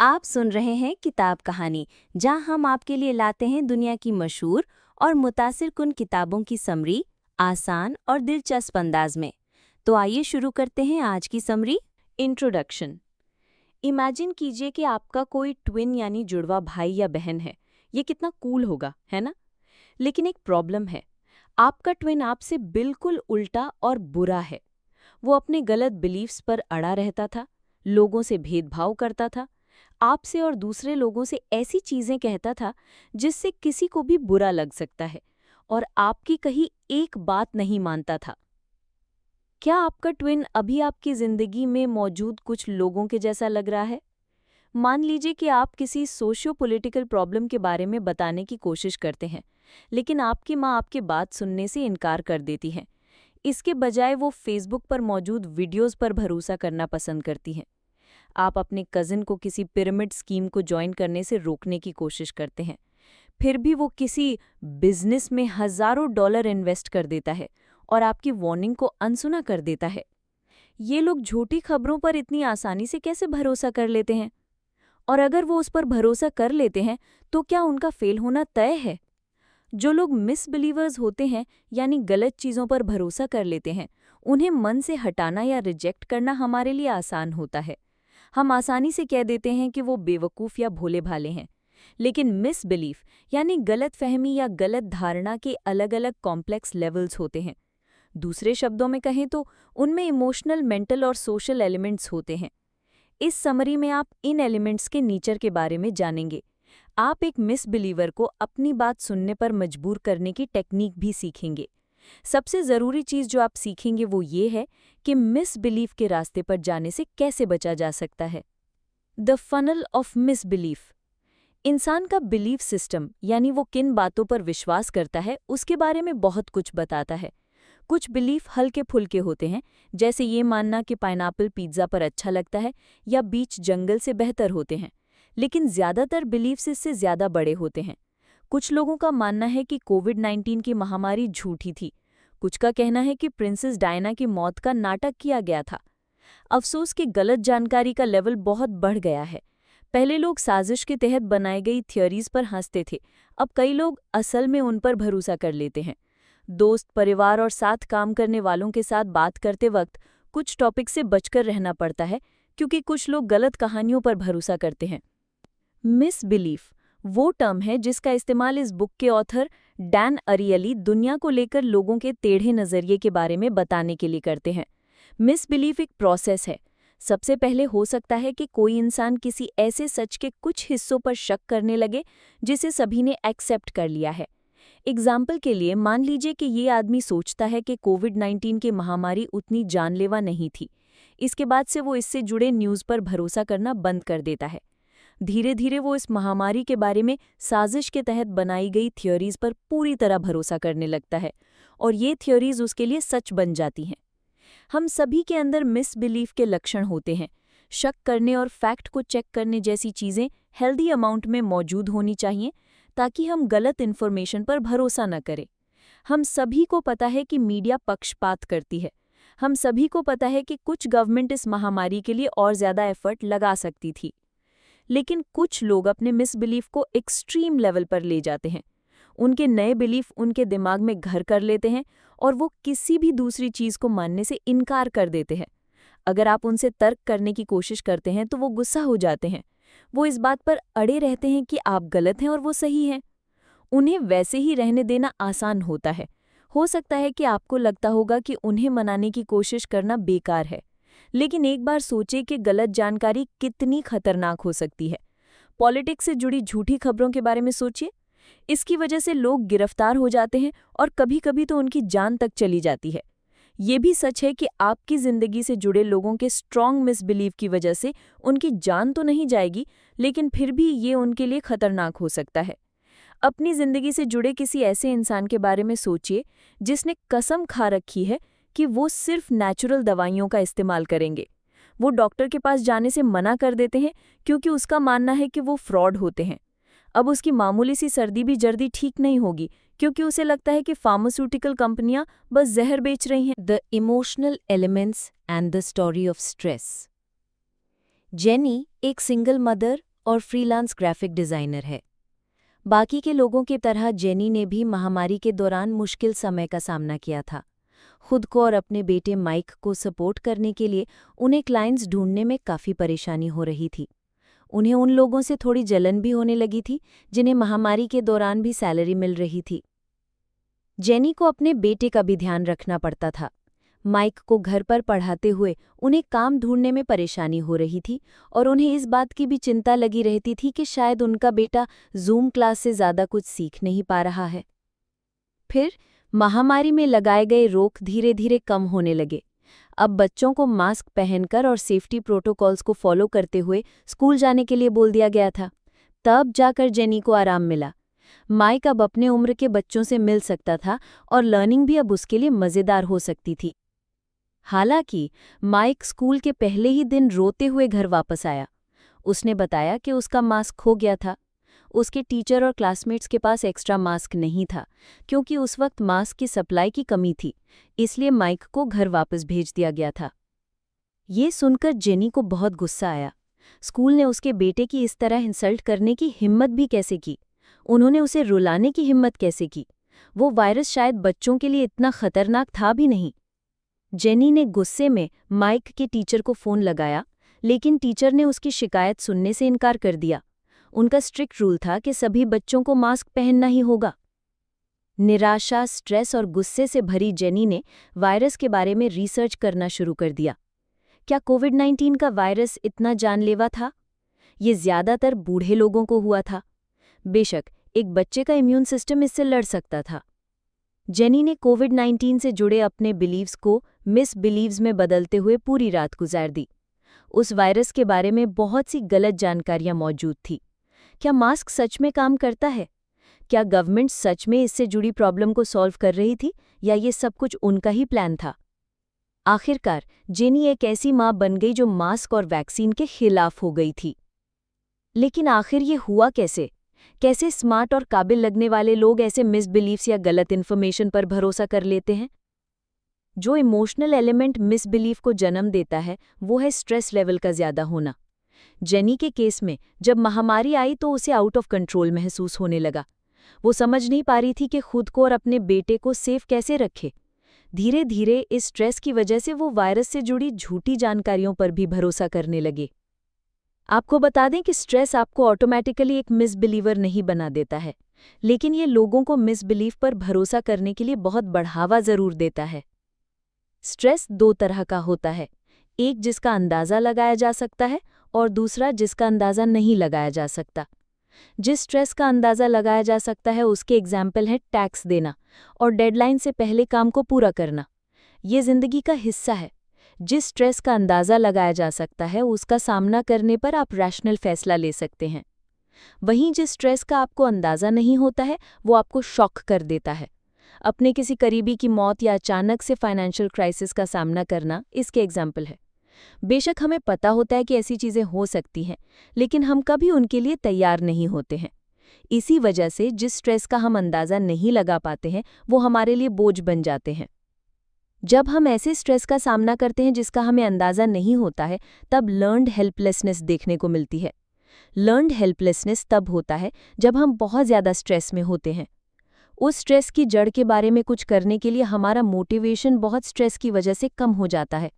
आप सुन रहे हैं किताब कहानी, जहां हम आपके लिए लाते हैं दुनिया की मशहूर और मुतासिर-कुन किताबों की समरी, आसान और दिलचस्प अंदाज में। तो आइए शुरू करते हैं आज की समरी। इंट्रोडक्शन। इमेजिन कीजिए कि आपका कोई ट्विन यानी जुड़वा भाई या बहन है। ये कितना कूल होगा, है ना? लेकिन एक प्रॉब्लम है। आपका ट्विन आपसे बिल्कुल उल्टा और बुरा है। वो अपने गलत बिलीफ्स पर अड़ा रहता था, लोगों से भेदभाव करता था, आपसे और दूसरे लोगों से ऐसी चीजें कहता था जिससे किसी को भी बुरा लग सकता है, और आपकी कहीं एक बात नहीं मानता था। क्या आपका ट्विन अभी आपकी जिंदगी में मौजूद कुछ लोगों के जैसा लग रहा है? मान लीजिए कि आप किसी सोशियो पॉलिटिकल प्रॉब्लम के बारे में बताने की कोशिश करते हैं, लेकिन आपकी माँ आपकी बात सुनने से इनकार कर देती है। इसके बजाय वो फेसबुक पर मौजूद वीडियोस पर भरोसा करना पसंद करती हैं। आप अपने कजिन को किसी पिरामिड स्कीम को ज्वाइन करने से रोकने की कोशिश करते हैं, फिर भी वो किसी बिजनेस में हजारों डॉलर इन्वेस्ट कर देता है और आपकी वार्निंग को अनसुना कर देता है। ये लोग झूठी खबरों पर इतनी आसानी से कैसे भरोसा कर लेते हैं? और अगर वो उस पर भरोसा कर लेते हैं, तो क्या उनका फेल होना तय है? जो लोग मिसबिलीवर्स होते हैं, यानी गलत चीज़ों पर भरोसा कर लेते हैं, उन्हें मन से हटाना या रिजेक्ट करना हमारे लिए आसान होता है। हम आसानी से कह देते हैं कि वो बेवकूफ़ या भोले भाले हैं। लेकिन मिसबिलीफ यानी गलत फहमी या गलत धारणा के अलग अलग कॉम्प्लेक्स लेवल्स होते हैं। दूसरे शब्दों में कहें तो उनमें इमोशनल, मेंटल और सोशल एलिमेंट्स होते हैं। इस समरी में आप इन एलिमेंट्स के नेचर के बारे में जानेंगे। आप एक मिसबिलीवर को अपनी बात सुनने पर मजबूर करने की टेक्निक भी सीखेंगे। सबसे ज़रूरी चीज़ जो आप सीखेंगे वो ये है कि मिसबिलीफ के रास्ते पर जाने से कैसे बचा जा सकता है। The funnel of misbelief. इंसान का बिलीफ सिस्टम, यानी वो किन बातों पर विश्वास करता है, उसके बारे में बहुत कुछ बताता है। कुछ बिलीफ हल्के फुल्के होते हैं, जैसे ये मानना कि पाइनएप्पल पिज्ज़ा पर अच्छा लगता है या बीच जंगल से बेहतर होते हैं। लेकिन ज़्यादातर बिलीफ्स इससे ज़्यादा बड़े होते हैं। कुछ लोगों का मानना है कि कोविड-19 की महामारी झूठी थी। कुछ का कहना है कि प्रिंसेस डायना की मौत का नाटक किया गया था। अफसोस कि गलत जानकारी का लेवल बहुत बढ़ गया है। पहले लोग साजिश के तहत बनाई गई थ्योरीज पर हंसते थे, अब कई लोग असल में उन पर भरोसा कर लेते हैं। दोस्त, परिवार और साथ काम करने वालों के साथ बात करते वक्त कुछ टॉपिक से बचकर रहना पड़ता है, क्योंकि कुछ लोग गलत कहानियों पर भरोसा करते हैं। मिसबिलीफ वो टर्म है जिसका इस्तेमाल इस बुक के ऑथर डैन अरियली दुनिया को लेकर लोगों के टेढ़े नज़रिए के बारे में बताने के लिए करते हैं। मिसबिलीफ एक प्रोसेस है। सबसे पहले हो सकता है कि कोई इंसान किसी ऐसे सच के कुछ हिस्सों पर शक करने लगे जिसे सभी ने एक्सेप्ट कर लिया है। एग्जाम्पल के लिए मान लीजिए कि ये आदमी सोचता है कि कोविड-19 की महामारी उतनी जानलेवा नहीं थी। इसके बाद से वो इससे जुड़े न्यूज़ पर भरोसा करना बंद कर देता है। धीरे धीरे वो इस महामारी के बारे में साजिश के तहत बनाई गई थ्योरीज पर पूरी तरह भरोसा करने लगता है, और ये थ्योरीज उसके लिए सच बन जाती हैं। हम सभी के अंदर मिसबिलीफ के लक्षण होते हैं। शक करने और फैक्ट को चेक करने जैसी चीज़ें हेल्दी अमाउंट में मौजूद होनी चाहिए, ताकि हम गलत इन्फॉर्मेशन पर भरोसा न करें। हम सभी को पता है कि मीडिया पक्षपात करती है। हम सभी को पता है कि कुछ गवर्नमेंट इस महामारी के लिए और ज़्यादा एफर्ट लगा सकती थी। लेकिन कुछ लोग अपने मिसबिलीफ को एक्सट्रीम लेवल पर ले जाते हैं। उनके नए बिलीफ उनके दिमाग में घर कर लेते हैं और वो किसी भी दूसरी चीज़ को मानने से इनकार कर देते हैं। अगर आप उनसे तर्क करने की कोशिश करते हैं तो वो गुस्सा हो जाते हैं। वो इस बात पर अड़े रहते हैं कि आप गलत हैं और वो सही हैं। उन्हें वैसे ही रहने देना आसान होता है। हो सकता है कि आपको लगता होगा कि उन्हें मनाने की कोशिश करना बेकार है, लेकिन एक बार सोचें कि गलत जानकारी कितनी खतरनाक हो सकती है। पॉलिटिक्स से जुड़ी झूठी खबरों के बारे में सोचिए। इसकी वजह से लोग गिरफ्तार हो जाते हैं और कभी-कभी तो उनकी जान तक चली जाती है। ये भी सच है कि आपकी ज़िंदगी से जुड़े लोगों के स्ट्रॉन्ग मिसबिलीव की वजह से उनकी जान तो नहीं जाएगी, लेकिन फिर भी ये उनके लिए खतरनाक हो सकता है। अपनी ज़िंदगी से जुड़े किसी ऐसे इंसान के बारे में सोचिए जिसने कसम खा रखी है कि वो सिर्फ नेचुरल दवाइयों का इस्तेमाल करेंगे। वो डॉक्टर के पास जाने से मना कर देते हैं क्योंकि उसका मानना है कि वो फ्रॉड होते हैं। अब उसकी मामूली सी सर्दी भी जल्दी ठीक नहीं होगी क्योंकि उसे लगता है कि फार्मास्यूटिकल कंपनियां बस जहर बेच रही हैं। The emotional elements and the story of stress. Jenny एक सिंगल मदर और फ्रीलांस ग्राफिक डिज़ाइनर है। बाकी के लोगों की तरह जेनी ने भी महामारी के दौरान मुश्किल समय का सामना किया था। खुद को और अपने बेटे माइक को सपोर्ट करने के लिए उन्हें क्लाइंट्स ढूंढने में काफ़ी परेशानी हो रही थी। उन्हें उन लोगों से थोड़ी जलन भी होने लगी थी जिन्हें महामारी के दौरान भी सैलरी मिल रही थी। जेनी को अपने बेटे का भी ध्यान रखना पड़ता था। माइक को घर पर पढ़ाते हुए उन्हें काम ढूंढने में परेशानी हो रही थी और उन्हें इस बात की भी चिंता लगी रहती थी कि शायद उनका बेटा जूम क्लास से ज़्यादा कुछ सीख नहीं पा रहा है। फिर महामारी में लगाए गए रोक धीरे धीरे कम होने लगे। अब बच्चों को मास्क पहनकर और सेफ्टी प्रोटोकॉल्स को फॉलो करते हुए स्कूल जाने के लिए बोल दिया गया था। तब जाकर जेनी को आराम मिला। माइक अब अपने उम्र के बच्चों से मिल सकता था और लर्निंग भी अब उसके लिए मज़ेदार हो सकती थी। हालांकि माइक स्कूल के पहले ही दिन रोते हुए घर वापस आया। उसने बताया कि उसका मास्क खो गया था। उसके टीचर और क्लासमेट्स के पास एक्स्ट्रा मास्क नहीं था क्योंकि उस वक्त मास्क की सप्लाई की कमी थी, इसलिए माइक को घर वापस भेज दिया गया था। ये सुनकर जेनी को बहुत गुस्सा आया। स्कूल ने उसके बेटे की इस तरह इंसल्ट करने की हिम्मत भी कैसे की? उन्होंने उसे रुलाने की हिम्मत कैसे की? वो वायरस शायद बच्चों के लिए इतना खतरनाक था भी नहीं। जेनी ने गुस्से में माइक के टीचर को फ़ोन लगाया, लेकिन टीचर ने उसकी शिकायत सुनने से इनकार कर दिया। उनका स्ट्रिक्ट रूल था कि सभी बच्चों को मास्क पहनना ही होगा। निराशा, स्ट्रेस और गुस्से से भरी जेनी ने वायरस के बारे में रिसर्च करना शुरू कर दिया। क्या कोविड-19 का वायरस इतना जानलेवा था? ये ज़्यादातर बूढ़े लोगों को हुआ था। बेशक एक बच्चे का इम्यून सिस्टम इससे लड़ सकता था। जेनी ने कोविड-19 से जुड़े अपने बिलीव्स को मिसबिलीव्स में बदलते हुए पूरी रात गुजार दी। उस वायरस के बारे में बहुत सी गलत जानकारियां मौजूद थी। क्या मास्क सच में काम करता है? क्या गवर्नमेंट सच में इससे जुड़ी प्रॉब्लम को सॉल्व कर रही थी या ये सब कुछ उनका ही प्लान था? आखिरकार जेनी एक ऐसी माँ बन गई जो मास्क और वैक्सीन के खिलाफ हो गई थी। लेकिन आखिर ये हुआ कैसे? कैसे स्मार्ट और काबिल लगने वाले लोग ऐसे मिसबिलीव्स या गलत इन्फॉर्मेशन पर भरोसा कर लेते हैं? जो इमोशनल एलिमेंट मिसबिलीफ को जन्म देता है वो है स्ट्रेस लेवल का ज़्यादा होना। जेनी के केस में जब महामारी आई तो उसे आउट ऑफ कंट्रोल महसूस होने लगा। वो समझ नहीं पा रही थी कि खुद को और अपने बेटे को सेफ कैसे रखे। धीरे धीरे इस स्ट्रेस की वजह से वो वायरस से जुड़ी झूठी जानकारियों पर भी भरोसा करने लगे। आपको बता दें कि स्ट्रेस आपको ऑटोमेटिकली एक मिसबिलीवर नहीं बना देता है, लेकिन ये लोगों को मिसबिलीफ पर भरोसा करने के लिए बहुत बढ़ावा ज़रूर देता है। स्ट्रेस दो तरह का होता है, एक जिसका अंदाज़ा लगाया जा सकता है और दूसरा जिसका अंदाज़ा नहीं लगाया जा सकता। जिस स्ट्रेस का अंदाज़ा लगाया जा सकता है उसके एग्जाम्पल है टैक्स देना और डेडलाइन से पहले काम को पूरा करना। ये ज़िंदगी का हिस्सा है। जिस स्ट्रेस का अंदाज़ा लगाया जा सकता है उसका सामना करने पर आप रैशनल फैसला ले सकते हैं। वहीं जिस स्ट्रेस का आपको अंदाज़ा नहीं होता है वो आपको शॉक कर देता है। अपने किसी करीबी की मौत या अचानक से फाइनेंशियल क्राइसिस का सामना करना इसके एग्जाम्पल है। बेशक हमें पता होता है कि ऐसी चीज़ें हो सकती हैं, लेकिन हम कभी उनके लिए तैयार नहीं होते हैं। इसी वजह से जिस स्ट्रेस का हम अंदाज़ा नहीं लगा पाते हैं वो हमारे लिए बोझ बन जाते हैं। जब हम ऐसे स्ट्रेस का सामना करते हैं जिसका हमें अंदाज़ा नहीं होता है तब लर्न्ड हेल्पलेसनेस देखने को मिलती है। लर्न्ड हेल्पलेसनेस तब होता है जब हम बहुत ज़्यादा स्ट्रेस में होते हैं। उस स्ट्रेस की जड़ के बारे में कुछ करने के लिए हमारा मोटिवेशन बहुत स्ट्रेस की वजह से कम हो जाता है।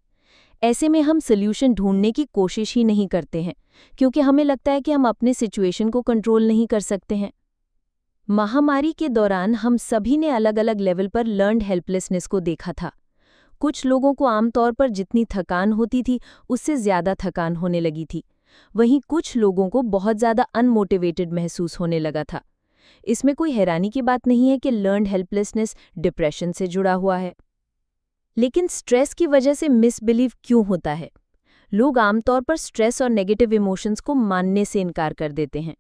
ऐसे में हम सल्यूशन ढूंढने की कोशिश ही नहीं करते हैं क्योंकि हमें लगता है कि हम अपने सिचुएशन को कंट्रोल नहीं कर सकते हैं। महामारी के दौरान हम सभी ने अलग अलग लेवल पर लर्न्ड हेल्पलेसनेस को देखा था। कुछ लोगों को आमतौर पर जितनी थकान होती थी उससे ज़्यादा थकान होने लगी थी। वहीं कुछ लोगों को बहुत ज़्यादा अनमोटिवेटेड महसूस होने लगा था। इसमें कोई हैरानी की बात नहीं है कि लर्न्ड हेल्पलेसनेस डिप्रेशन से जुड़ा हुआ है। लेकिन स्ट्रेस की वजह से मिसबिलीव क्यों होता है? लोग आमतौर पर स्ट्रेस और नेगेटिव इमोशंस को मानने से इनकार कर देते हैं।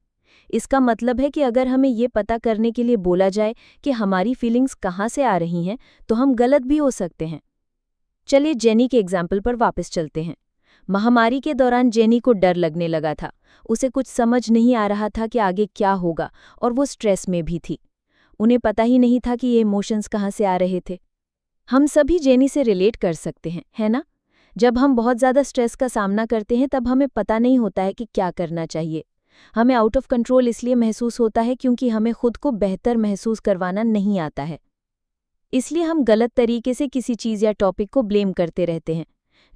इसका मतलब है कि अगर हमें ये पता करने के लिए बोला जाए कि हमारी फीलिंग्स कहाँ से आ रही हैं तो हम गलत भी हो सकते हैं। चलिए जेनी के एग्जाम्पल पर वापस चलते हैं। महामारी के दौरान जेनी को डर लगने लगा था। उसे कुछ समझ नहीं आ रहा था कि आगे क्या होगा और वो स्ट्रेस में भी थी। उन्हें पता ही नहीं था कि ये इमोशंस कहाँ से आ रहे थे। हम सभी जेनी से रिलेट कर सकते हैं, है ना? जब हम बहुत ज़्यादा स्ट्रेस का सामना करते हैं तब हमें पता नहीं होता है कि क्या करना चाहिए। हमें आउट ऑफ कंट्रोल इसलिए महसूस होता है क्योंकि हमें खुद को बेहतर महसूस करवाना नहीं आता है। इसलिए हम गलत तरीके से किसी चीज़ या टॉपिक को ब्लेम करते रहते हैं।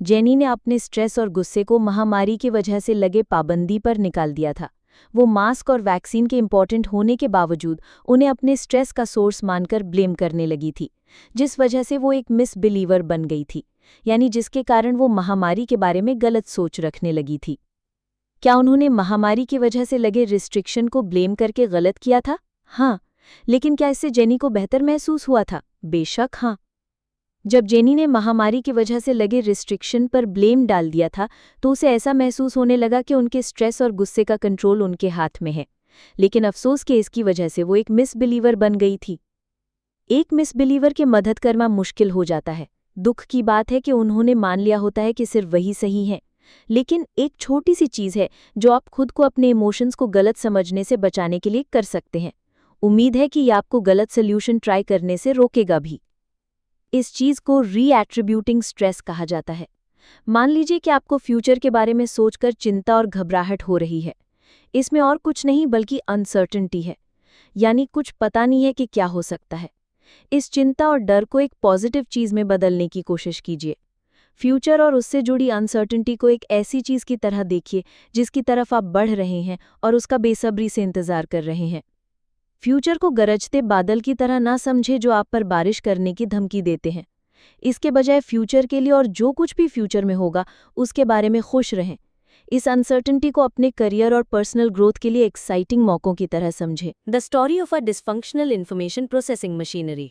जेनी ने अपने स्ट्रेस और गुस्से को महामारी की वजह से लगे पाबंदी पर निकाल दिया था। वो मास्क और वैक्सीन के इम्पॉर्टेंट होने के बावजूद उन्हें अपने स्ट्रेस का सोर्स मानकर ब्लेम करने लगी थी, जिस वजह से वो एक मिसबिलीवर बन गई थी, यानी जिसके कारण वो महामारी के बारे में गलत सोच रखने लगी थी। क्या उन्होंने महामारी की वजह से लगे रिस्ट्रिक्शन को ब्लेम करके गलत किया था? हाँ। लेकिन क्या इससे जेनी को बेहतर महसूस हुआ था? बेशक हाँ। जब जेनी ने महामारी की वजह से लगे रिस्ट्रिक्शन पर ब्लेम डाल दिया था तो उसे ऐसा महसूस होने लगा कि उनके स्ट्रेस और गुस्से का कंट्रोल उनके हाथ में है। लेकिन अफसोस के इसकी वजह से वो एक मिसबिलीवर बन गई थी। एक मिसबिलीवर की मदद करना मुश्किल हो जाता है। दुख की बात है कि उन्होंने मान लिया होता है कि सिर्फ वही सही है, लेकिन एक छोटी सी चीज़ है जो आप खुद को अपने इमोशंस को गलत समझने से बचाने के लिए कर सकते हैं। उम्मीद है कि ये आपको गलत सोल्यूशन ट्राई करने से रोकेगा भी। इस चीज़ को रीएट्रीब्यूटिंग स्ट्रेस कहा जाता है। मान लीजिए कि आपको फ्यूचर के बारे में सोचकर चिंता और घबराहट हो रही है। इसमें और कुछ नहीं बल्कि अनसर्टेनिटी है, यानी कुछ पता नहीं है कि क्या हो सकता है। इस चिंता और डर को एक पॉजिटिव चीज़ में बदलने की कोशिश कीजिए। फ्यूचर और उससे जुड़ी अनसर्टेनिटी को एक ऐसी चीज़ की तरह देखिए जिसकी तरफ आप बढ़ रहे हैं और उसका बेसब्री से इंतज़ार कर रहे हैं। फ्यूचर को गरजते बादल की तरह ना समझे जो आप पर बारिश करने की धमकी देते हैं। इसके बजाय फ्यूचर के लिए और जो कुछ भी फ्यूचर में होगा उसके बारे में खुश रहें। इस अनसर्टेनिटी को अपने करियर और पर्सनल ग्रोथ के लिए एक्साइटिंग मौकों की तरह समझें। The story of a dysfunctional information processing machinery.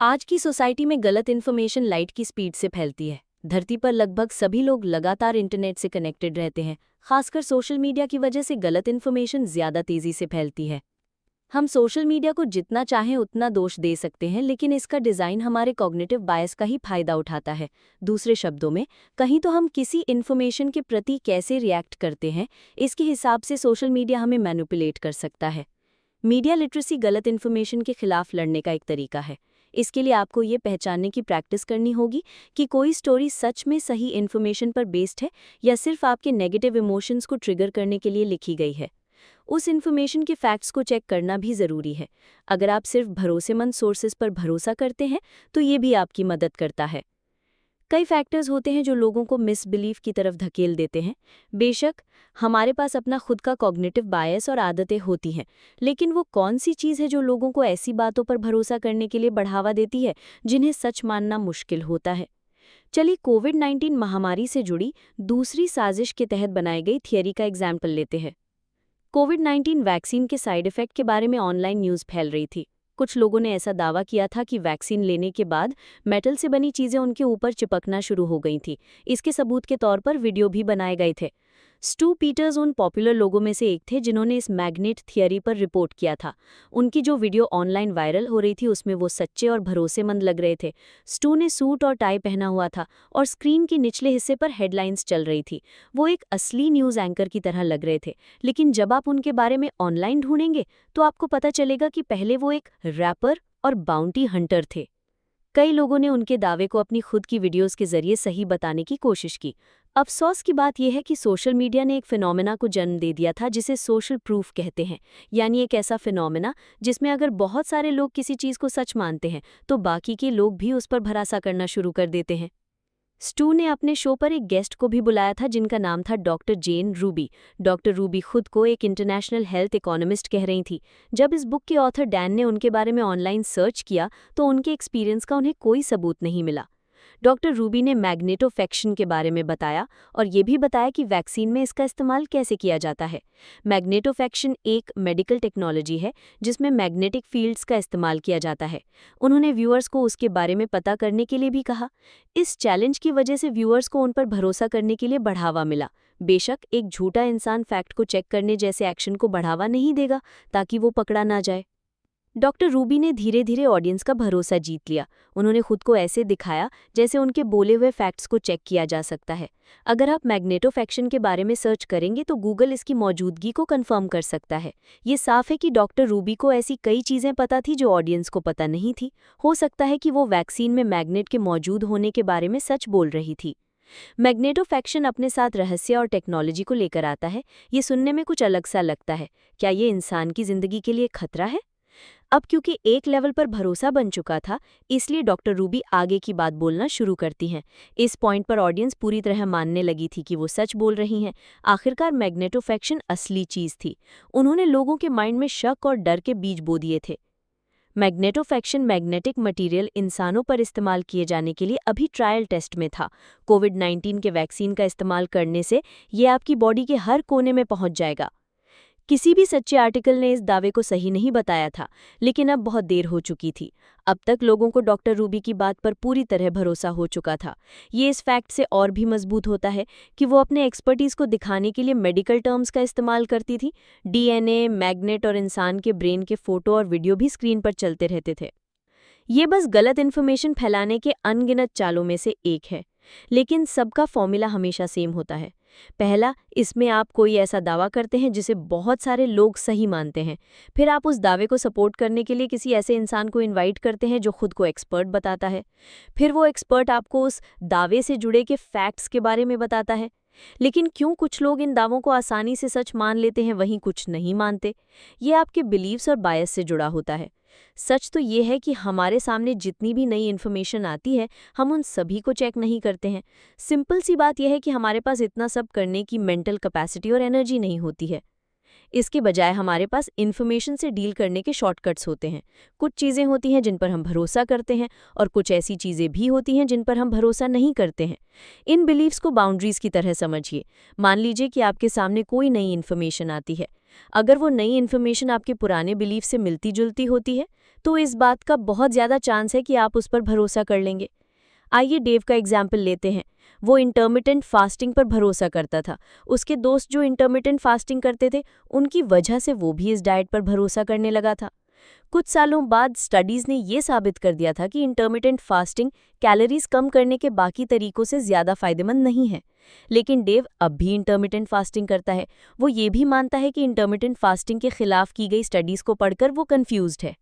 आज की सोसाइटी में गलत इन्फॉर्मेशन लाइट की स्पीड से फैलती है। धरती पर लगभग सभी लोग लगातार इंटरनेट से कनेक्टेड रहते हैं। खासकर सोशल मीडिया की वजह से गलत इन्फॉर्मेशन ज़्यादा तेज़ी से फैलती है। हम सोशल मीडिया को जितना चाहें उतना दोष दे सकते हैं, लेकिन इसका डिज़ाइन हमारे कॉग्निटिव बायस का ही फायदा उठाता है। दूसरे शब्दों में कहीं तो हम किसी इन्फॉर्मेशन के प्रति कैसे रिएक्ट करते हैं, इसके हिसाब से सोशल मीडिया हमें मैनिपुलेट कर सकता है। मीडिया लिटरेसी गलत इन्फॉर्मेशन के खिलाफ लड़ने का एक तरीका है। इसके लिए आपको ये पहचानने की प्रैक्टिस करनी होगी कि कोई स्टोरी सच में सही इन्फॉर्मेशन पर बेस्ड है या सिर्फ आपके नेगेटिव इमोशंस को ट्रिगर करने के लिए लिखी गई है। उस इन्फॉर्मेशन के फैक्ट्स को चेक करना भी ज़रूरी है। अगर आप सिर्फ भरोसेमंद सोर्सेज पर भरोसा करते हैं तो ये भी आपकी मदद करता है। कई फैक्टर्स होते हैं जो लोगों को मिसबिलीफ की तरफ धकेल देते हैं। बेशक हमारे पास अपना खुद का कॉग्निटिव बायस और आदतें होती हैं, लेकिन वो कौन सी चीज़ है जो लोगों को ऐसी बातों पर भरोसा करने के लिए बढ़ावा देती है जिन्हें सच मानना मुश्किल होता है। चलिए कोविड-19 महामारी से जुड़ी दूसरी साजिश के तहत बनाई गई थियरी का एग्जाम्पल लेते हैं। कोविड-19 वैक्सीन के साइड इफ़ेक्ट के बारे में ऑनलाइन न्यूज़ फैल रही थी। कुछ लोगों ने ऐसा दावा किया था कि वैक्सीन लेने के बाद मेटल से बनी चीज़ें उनके ऊपर चिपकना शुरू हो गई थी। इसके सबूत के तौर पर वीडियो भी बनाए गए थे। स्टू पीटर्स उन पॉपुलर लोगों में से एक थे जिन्होंने इस मैग्नेट थियरी पर रिपोर्ट किया था। उनकी जो वीडियो ऑनलाइन वायरल हो रही थी उसमें वो सच्चे और भरोसेमंद लग रहे थे। स्टू ने सूट और टाई पहना हुआ था और स्क्रीन के निचले हिस्से पर हेडलाइंस चल रही थी। वो एक असली न्यूज़ एंकर की तरह लग रहे थे, लेकिन जब आप उनके बारे में ऑनलाइन ढूंढेंगे तो आपको पता चलेगा कि पहले वो एक रैपर और बाउंटी हंटर थे। कई लोगों ने उनके दावे को अपनी खुद की वीडियोस के जरिए सही बताने की कोशिश की। अफसोस की बात यह है कि सोशल मीडिया ने एक फिनोमेना को जन्म दे दिया था जिसे सोशल प्रूफ कहते हैं, यानी एक ऐसा फिनोमेना जिसमें अगर बहुत सारे लोग किसी चीज़ को सच मानते हैं तो बाकी के लोग भी उस पर भरोसा करना शुरू कर देते हैं। स्टू ने अपने शो पर एक गेस्ट को भी बुलाया था जिनका नाम था डॉक्टर जेन रूबी। डॉक्टर रूबी खुद को एक इंटरनेशनल हेल्थ इकोनॉमिस्ट कह रही थी। जब इस बुक के ऑथर डैन ने उनके बारे में ऑनलाइन सर्च किया तो उनके एक्सपीरियंस का उन्हें कोई सबूत नहीं मिला। डॉक्टर रूबी ने मैग्नेटोफेक्शन के बारे में बताया और ये भी बताया कि वैक्सीन में इसका इस्तेमाल कैसे किया जाता है। मैग्नेटोफेक्शन एक मेडिकल टेक्नोलॉजी है जिसमें मैग्नेटिक फील्ड्स का इस्तेमाल किया जाता है। उन्होंने व्यूअर्स को उसके बारे में पता करने के लिए भी कहा। इस चैलेंज की वजह से व्यूअर्स को उन पर भरोसा करने के लिए बढ़ावा मिला। बेशक एक झूठा इंसान फैक्ट को चेक करने जैसे एक्शन को बढ़ावा नहीं देगा ताकि वो पकड़ा ना जाए। डॉक्टर रूबी ने धीरे धीरे ऑडियंस का भरोसा जीत लिया। उन्होंने खुद को ऐसे दिखाया जैसे उनके बोले हुए फैक्ट्स को चेक किया जा सकता है। अगर आप मैग्नेटोफेक्शन के बारे में सर्च करेंगे तो गूगल इसकी मौजूदगी को कंफर्म कर सकता है। ये साफ है कि डॉक्टर रूबी को ऐसी कई चीज़ें पता थी जो ऑडियंस को पता नहीं थी। हो सकता है कि वो वैक्सीन में मैग्नेट के मौजूद होने के बारे में सच बोल रही थी। मैग्नेटोफैक्शन अपने साथ रहस्य और टेक्नोलॉजी को लेकर आता है। ये सुनने में कुछ अलग सा लगता है। क्या ये इंसान की जिंदगी के लिए खतरा है? अब क्योंकि एक लेवल पर भरोसा बन चुका था, इसलिए डॉक्टर रूबी आगे की बात बोलना शुरू करती हैं। इस पॉइंट पर ऑडियंस पूरी तरह मानने लगी थी कि वो सच बोल रही हैं। आखिरकार मैग्नेटोफैक्शन असली चीज थी। उन्होंने लोगों के माइंड में शक और डर के बीज बो दिए थे। मैग्नेटोफैक्शन मैग्नेटिक मटेरियल इंसानों पर इस्तेमाल किए जाने के लिए अभी ट्रायल टेस्ट में था। कोविड-19 के वैक्सीन का इस्तेमाल करने से ये आपकी बॉडी के हर कोने में पहुंच जाएगा। किसी भी सच्चे आर्टिकल ने इस दावे को सही नहीं बताया था, लेकिन अब बहुत देर हो चुकी थी। अब तक लोगों को डॉक्टर रूबी की बात पर पूरी तरह भरोसा हो चुका था। ये इस फैक्ट से और भी मजबूत होता है कि वो अपने एक्सपर्टीज को दिखाने के लिए मेडिकल टर्म्स का इस्तेमाल करती थी। डीएनए, मैग्नेट और इंसान के ब्रेन के फोटो और वीडियो भी स्क्रीन पर चलते रहते थे। ये बस गलत इन्फॉर्मेशन फैलाने के अनगिनत चालों में से एक है, लेकिन सबका फॉर्मूला हमेशा सेम होता है। पहला, इसमें आप कोई ऐसा दावा करते हैं जिसे बहुत सारे लोग सही मानते हैं। फिर आप उस दावे को सपोर्ट करने के लिए किसी ऐसे इंसान को इनवाइट करते हैं जो खुद को एक्सपर्ट बताता है। फिर वो एक्सपर्ट आपको उस दावे से जुड़े के फैक्ट्स के बारे में बताता है। लेकिन क्यों कुछ लोग इन दावों को आसानी से सच मान लेते हैं, वहीं कुछ नहीं मानते? ये आपके बिलीव्स और बायस से जुड़ा होता है। सच तो ये है कि हमारे सामने जितनी भी नई इन्फॉर्मेशन आती है, हम उन सभी को चेक नहीं करते हैं। सिंपल सी बात यह है कि हमारे पास इतना सब करने की मेंटल कैपेसिटी और एनर्जी नहीं होती है। इसके बजाय हमारे पास इन्फॉर्मेशन से डील करने के शॉर्टकट्स होते हैं। कुछ चीज़ें होती हैं जिन पर हम भरोसा करते हैं, और कुछ ऐसी चीज़ें भी होती हैं जिन पर हम भरोसा नहीं करते हैं। इन बिलीव्स को बाउंड्रीज की तरह समझिए। मान लीजिए कि आपके सामने कोई नई इन्फॉर्मेशन आती है। अगर वो नई इन्फॉर्मेशन आपके पुराने बिलीफ से मिलती जुलती होती है, तो इस बात का बहुत ज़्यादा चांस है कि आप उस पर भरोसा कर लेंगे। आइए डेव का एग्जाम्पल लेते हैं। वो इंटरमिटेंट फास्टिंग पर भरोसा करता था। उसके दोस्त जो इंटरमिटेंट फास्टिंग करते थे, उनकी वजह से वो भी इस डाइट पर भरोसा करने लगा था। कुछ सालों बाद स्टडीज़ ने ये साबित कर दिया था कि इंटरमिटेंट फास्टिंग कैलोरीज कम करने के बाकी तरीकों से ज़्यादा फायदेमंद नहीं है। लेकिन डेव अब भी इंटरमिटेंट फास्टिंग करता है। वो ये भी मानता है कि इंटरमिटेंट फास्टिंग के खिलाफ की गई स्टडीज़ को पढ़कर वो कंफ्यूज्ड है।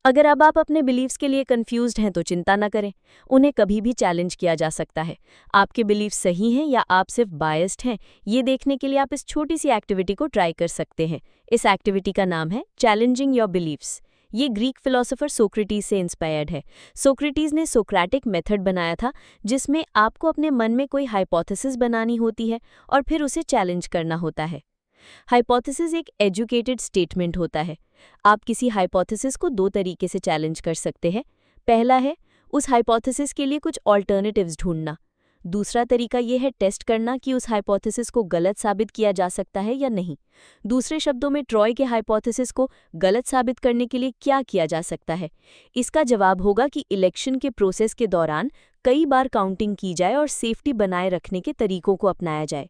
अगर अब आप अपने बिलीव्स के लिए कंफ्यूज्ड हैं तो चिंता न करें, उन्हें कभी भी चैलेंज किया जा सकता है। आपके बिलीव्स सही हैं या आप सिर्फ बायस्ड हैं, ये देखने के लिए आप इस छोटी सी एक्टिविटी को ट्राई कर सकते हैं। इस एक्टिविटी का नाम है चैलेंजिंग योर बिलीव्स। ये ग्रीक फिलोसोफर सोक्रेटिस से इंस्पायर्ड है। सोक्रेटिस ने सोक्रेटिक मेथड बनाया था, जिसमें आपको अपने मन में कोई हाइपोथेसिस बनानी होती है और फिर उसे चैलेंज करना होता है। हाइपोथेसिस एक एजुकेटेड स्टेटमेंट होता है। आप किसी हाइपोथेसिस को दो तरीके से चैलेंज कर सकते हैं। पहला है उस हाइपोथेसिस के लिए कुछ ऑल्टरनेटिव्स ढूंढना। दूसरा तरीका यह है टेस्ट करना कि उस हाइपोथेसिस को गलत साबित किया जा सकता है या नहीं। दूसरे शब्दों में ट्रॉय के हाइपोथेसिस को गलत साबित करने के लिए क्या किया जा सकता है। इसका जवाब होगा कि इलेक्शन के प्रोसेस के दौरान कई बार काउंटिंग की जाए और सेफ्टी बनाए रखने के तरीकों को अपनाया जाए।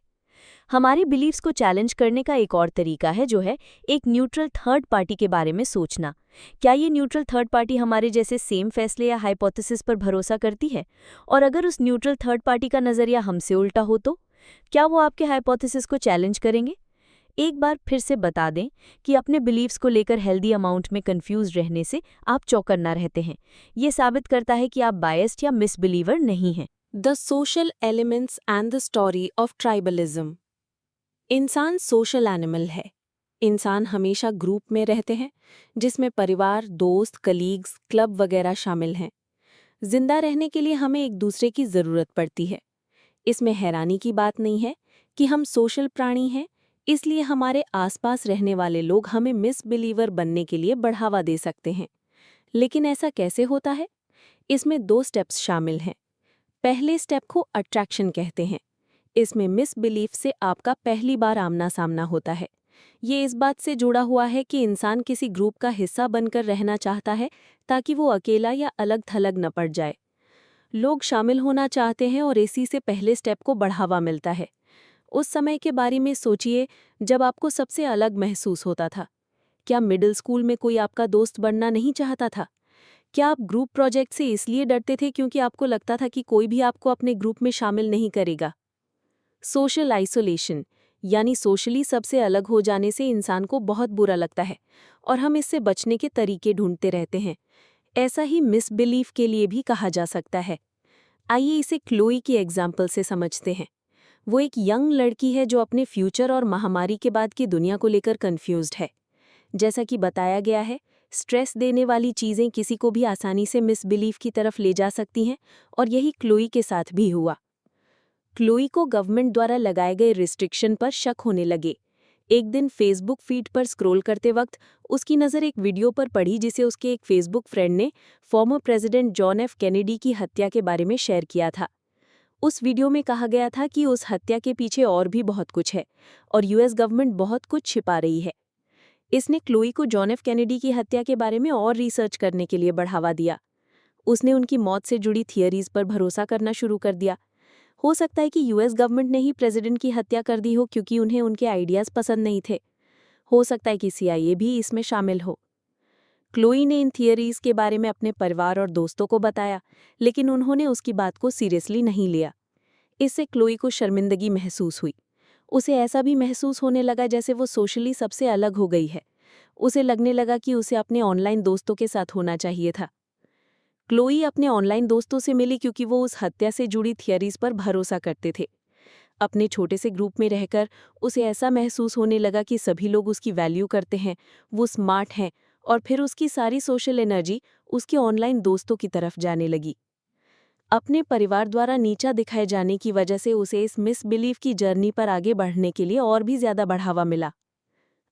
हमारे बिलीव्स को चैलेंज करने का एक और तरीका है, जो है एक न्यूट्रल थर्ड पार्टी के बारे में सोचना। क्या ये न्यूट्रल थर्ड पार्टी हमारे जैसे सेम फैसले या हाइपोथेसिस पर भरोसा करती है? और अगर उस न्यूट्रल थर्ड पार्टी का नज़रिया हमसे उल्टा हो तो क्या वो आपके हाइपोथेसिस को चैलेंज करेंगे? एक बार फिर से बता दें कि अपने बिलीव्स को लेकर हेल्दी अमाउंट में कंफ्यूज रहने से आप चौकन्ना रहते हैं। ये साबित करता है कि आप बायस्ड या मिसबिलीवर नहीं हैं। The social elements and the story of tribalism. इंसान सोशल एनिमल है। इंसान हमेशा ग्रुप में रहते हैं, जिसमें परिवार, दोस्त, कलीग्स, क्लब वगैरह शामिल हैं। जिंदा रहने के लिए हमें एक दूसरे की ज़रूरत पड़ती है। इसमें हैरानी की बात नहीं है कि हम सोशल प्राणी हैं, इसलिए हमारे आसपास रहने वाले लोग हमें मिसबिलीवर बनने के लिए बढ़ावा दे सकते हैं। लेकिन ऐसा कैसे होता है? इसमें 2 स्टेप्स शामिल हैं। पहले स्टेप को अट्रैक्शन कहते हैं। इसमें मिसबिलीफ से आपका पहली बार आमना सामना होता है। ये इस बात से जुड़ा हुआ है कि इंसान किसी ग्रुप का हिस्सा बनकर रहना चाहता है, ताकि वो अकेला या अलग थलग न पड़ जाए। लोग शामिल होना चाहते हैं और इसी से पहले स्टेप को बढ़ावा मिलता है। उस समय के बारे में सोचिए जब आपको सबसे अलग महसूस होता था। क्या मिडिल स्कूल में कोई आपका दोस्त बनना नहीं चाहता था? क्या आप ग्रुप प्रोजेक्ट से इसलिए डरते थे क्योंकि आपको लगता था कि कोई भी आपको अपने ग्रुप में शामिल नहीं करेगा? सोशल आइसोलेशन यानी सोशली सबसे अलग हो जाने से इंसान को बहुत बुरा लगता है और हम इससे बचने के तरीके ढूंढते रहते हैं। ऐसा ही मिसबिलीफ के लिए भी कहा जा सकता है। आइए इसे क्लोई की एग्जाम्पल से समझते हैं। वो एक यंग लड़की है जो अपने फ्यूचर और महामारी के बाद की दुनिया को लेकर कंफ्यूज्ड है। जैसा कि बताया गया है, स्ट्रेस देने वाली चीज़ें किसी को भी आसानी से मिसबिलीफ की तरफ ले जा सकती हैं, और यही क्लोई के साथ भी हुआ। क्लोई को गवर्नमेंट द्वारा लगाए गए रिस्ट्रिक्शन पर शक होने लगे। एक दिन फेसबुक फीड पर स्क्रॉल करते वक्त उसकी नज़र एक वीडियो पर पड़ी जिसे उसके एक फेसबुक फ्रेंड ने former president John F Kennedy की हत्या के बारे में शेयर किया था। उस वीडियो में कहा गया था कि उस हत्या के पीछे और भी बहुत कुछ है और यूएस गवर्नमेंट बहुत कुछ छिपा रही है। इसने क्लोई को जॉन एफ कैनेडी की हत्या के बारे में और रिसर्च करने के लिए बढ़ावा दिया। उसने उनकी मौत से जुड़ी थियरीज पर भरोसा करना शुरू कर दिया। हो सकता है कि यूएस गवर्नमेंट ने ही प्रेसिडेंट की हत्या कर दी हो क्योंकि उन्हें उनके आइडियाज़ पसंद नहीं थे। हो सकता है कि सीआईए भी इसमें शामिल हो। क्लोई ने इन थियरीज के बारे में अपने परिवार और दोस्तों को बताया, लेकिन उन्होंने उसकी बात को सीरियसली नहीं लिया। इससे क्लोई को शर्मिंदगी महसूस हुई। उसे ऐसा भी महसूस होने लगा जैसे वो सोशली सबसे अलग हो गई है। उसे लगने लगा कि उसे अपने ऑनलाइन दोस्तों के साथ होना चाहिए था। क्लोई अपने ऑनलाइन दोस्तों से मिली क्योंकि वो उस हत्या से जुड़ी थियरीज पर भरोसा करते थे। अपने छोटे से ग्रुप में रहकर उसे ऐसा महसूस होने लगा कि सभी लोग उसकी वैल्यू करते हैं, वो स्मार्ट हैं, और फिर उसकी सारी सोशल एनर्जी उसके ऑनलाइन दोस्तों की तरफ जाने लगी। अपने परिवार द्वारा नीचा दिखाए जाने की वजह से उसे इस मिसबिलीफ की जर्नी पर आगे बढ़ने के लिए और भी ज्यादा बढ़ावा मिला।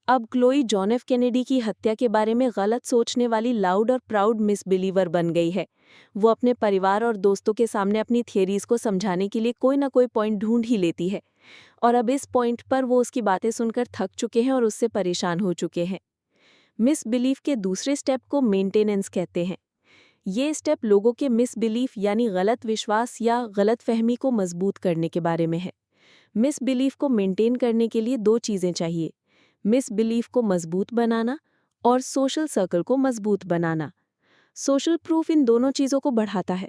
अब क्लोई जॉन एफ कैनेडी की हत्या के बारे में गलत सोचने वाली लाउड और प्राउड मिसबिलीवर बन गई है। वो अपने परिवार और दोस्तों के सामने अपनी थियरीज को समझाने के लिए कोई ना कोई पॉइंट ढूंढ ही लेती है, और अब इस पॉइंट पर वो उसकी बातें सुनकर थक चुके हैं और उससे परेशान हो चुके हैं। मिसबिलीफ के दूसरे स्टेप को मेंटेनेंस कहते हैं। ये स्टेप लोगों के मिसबिलीफ यानी गलत विश्वास या गलतफहमी को मजबूत करने के बारे में है। मिसबिलीफ को मेंटेन करने के लिए दो चीज़ें चाहिए: मिसबिलीफ को मजबूत बनाना और सोशल सर्कल को मजबूत बनाना। सोशल प्रूफ इन दोनों चीज़ों को बढ़ाता है।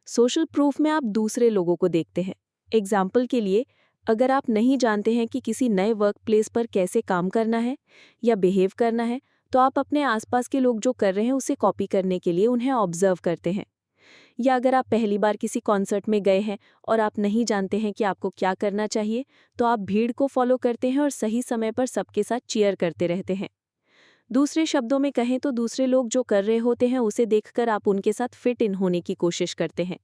सोशल प्रूफ में आप दूसरे लोगों को देखते हैं। एग्जाम्पल के लिए, अगर आप नहीं जानते हैं कि किसी नए वर्क प्लेस पर कैसे काम करना है या बिहेव करना है, तो आप अपने आसपास के लोग जो कर रहे हैं उसे कॉपी करने के लिए उन्हें ऑब्जर्व करते हैं। या अगर आप पहली बार किसी कॉन्सर्ट में गए हैं और आप नहीं जानते हैं कि आपको क्या करना चाहिए, तो आप भीड़ को फॉलो करते हैं और सही समय पर सबके साथ चीयर करते रहते हैं। दूसरे शब्दों में कहें तो दूसरे लोग जो कर रहे होते हैं उसे देखकर आप उनके साथ फिट इन होने की कोशिश करते हैं।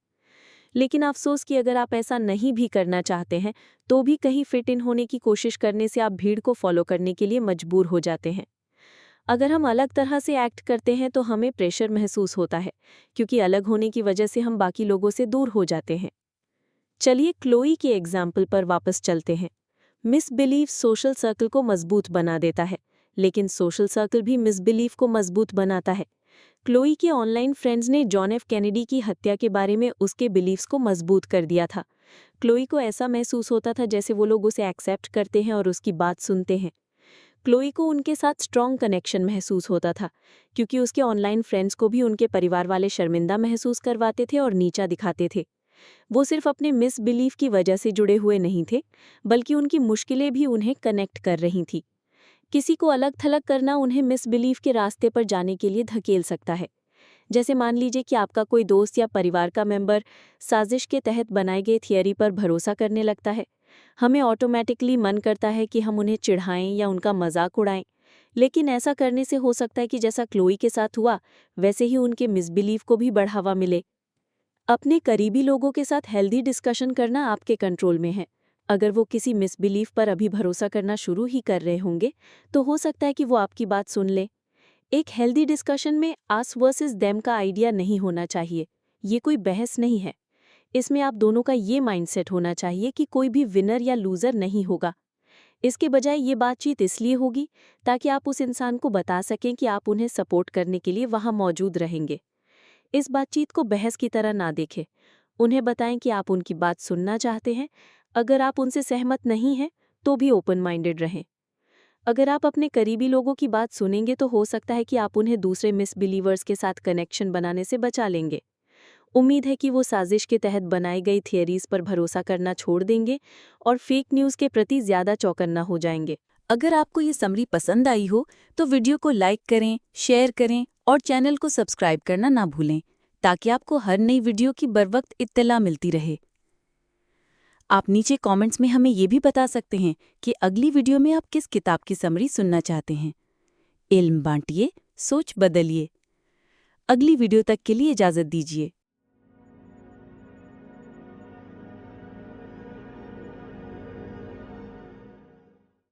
लेकिन अफसोस कि अगर आप ऐसा नहीं भी करना चाहते हैं तो भी कहीं फिट इन होने की कोशिश करने से आप भीड़ को फॉलो करने के लिए मजबूर हो जाते हैं। अगर हम अलग तरह से एक्ट करते हैं तो हमें प्रेशर महसूस होता है, क्योंकि अलग होने की वजह से हम बाकी लोगों से दूर हो जाते हैं। चलिए क्लोई के एग्जाम्पल पर वापस चलते हैं। मिसबिलीफ सोशल सर्कल को मजबूत बना देता है, लेकिन सोशल सर्कल भी मिसबिलीफ को मजबूत बनाता है। क्लोई के ऑनलाइन फ्रेंड्स ने जॉन एफ कैनेडी की हत्या के बारे में उसके बिलीव्स को मजबूत कर दिया था। क्लोई को ऐसा महसूस होता था जैसे वो लोग उसे एक्सेप्ट करते हैं और उसकी बात सुनते हैं। क्लोई को उनके साथ स्ट्रॉन्ग कनेक्शन महसूस होता था, क्योंकि उसके ऑनलाइन फ्रेंड्स को भी उनके परिवार वाले शर्मिंदा महसूस करवाते थे और नीचा दिखाते थे। वो सिर्फ अपने मिसबिलीफ की वजह से जुड़े हुए नहीं थे, बल्कि उनकी मुश्किलें भी उन्हें कनेक्ट कर रही थी। किसी को अलग थलग करना उन्हें मिसबिलीफ के रास्ते पर जाने के लिए धकेल सकता है। जैसे मान लीजिए कि आपका कोई दोस्त या परिवार का मेंबर साजिश के तहत बनाई गई थियरी पर भरोसा करने लगता है। हमें ऑटोमेटिकली मन करता है कि हम उन्हें चिढ़ाएं या उनका मजाक उड़ाएं, लेकिन ऐसा करने से हो सकता है कि जैसा क्लोई के साथ हुआ वैसे ही उनके मिसबिलीफ को भी बढ़ावा मिले। अपने करीबी लोगों के साथ हेल्दी डिस्कशन करना आपके कंट्रोल में है। अगर वो किसी मिसबिलीफ पर अभी भरोसा करना शुरू ही कर रहे होंगे तो हो सकता है कि वो आपकी बात सुन ले। एक हेल्दी डिस्कशन में अस वर्सेस देम का आइडिया नहीं होना चाहिए। ये कोई बहस नहीं है। इसमें आप दोनों का ये माइंडसेट होना चाहिए कि कोई भी विनर या लूजर नहीं होगा। इसके बजाय ये बातचीत इसलिए होगी ताकि आप उस इंसान को बता सकें कि आप उन्हें सपोर्ट करने के लिए वहाँ मौजूद रहेंगे। इस बातचीत को बहस की तरह ना देखें। उन्हें बताएं कि आप उनकी बात सुनना चाहते हैं। अगर आप उनसे सहमत नहीं हैं तो भी ओपन माइंडेड रहें। अगर आप अपने करीबी लोगों की बात सुनेंगे तो हो सकता है कि आप उन्हें दूसरे मिसबिलीवर्स के साथ कनेक्शन बनाने से बचा लेंगे। उम्मीद है कि वो साजिश के तहत बनाई गई थियरीज पर भरोसा करना छोड़ देंगे और फेक न्यूज़ के प्रति ज़्यादा चौकन्ना हो जाएंगे। अगर आपको ये समरी पसंद आई हो तो वीडियो को लाइक करें, शेयर करें और चैनल को सब्सक्राइब करना ना भूलें, ताकि आपको हर नई वीडियो की बरवक्त इत्तला मिलती रहे। आप नीचे कमेंट्स में हमें ये भी बता सकते हैं कि अगली वीडियो में आप किस किताब की समरी सुनना चाहते हैं। इल्म बांटिए, सोच बदलिए। अगली वीडियो तक के लिए इजाज़त दीजिए।